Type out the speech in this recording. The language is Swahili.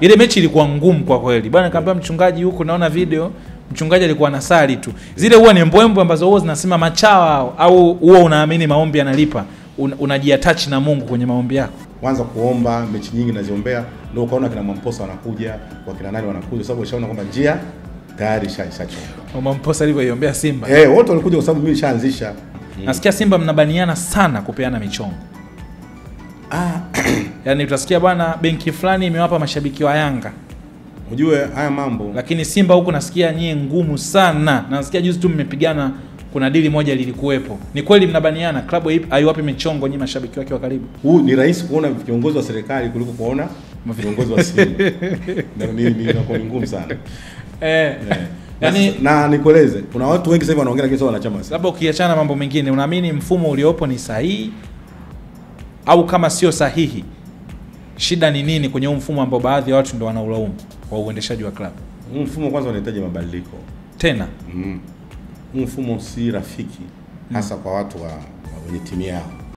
Ile mechi ilikuwa ngumu kwa kweli. Bwana nikamwambia mchungaji huko naona video, mchungaji alikuwa anasali tu. Zile huwa ni mbwembwe ambazo huwa zinasema machawa au huwa unaamini maombi yanalipa. Unajiattach na Mungu kwenye maombi yako. Kwanza kuomba, mechi nyingi naziombea, ndio ukaona kina Mwamposa wanakuja, kwa kina nani wanakuja sababu ushaona kwamba njia tayari ishachonga. Mwamposa alivyoiombea Simba. Wote walikuja kwa sababu mimi nishaanzisha. Nasikia Simba mnabaniana sana kupeana michongo. Yaani utasikia bwana benki fulani imewapa mashabiki wa Yanga. Unajua haya mambo. Lakini Simba huko nasikia nyie ngumu sana. Na nasikia juzi tu mmepigana, kuna dili moja lilikuwepo. Ni kweli mnabaniana, klabu haiwapi michongo nyinyi mashabiki wake wa karibu? Huu ni rahisi kuona viongozi wa serikali kuliko kuona viongozi wa Simba. Na mimi inakuwa ngumu sana. Yaani na nikueleze, kuna watu wengi sasa hivi wanaongea lakini sio wanachama. Labda ukiachana mambo mengine, unaamini mfumo uliopo ni sahihi? Au kama sio sahihi, shida ni nini kwenye huu mfumo ambao baadhi ya watu ndio wanaulaumu kwa uendeshaji wa klabu? Mfumo kwanza unahitaji mabadiliko. Tena mfumo si rafiki hasa kwa watu wenye timu yao.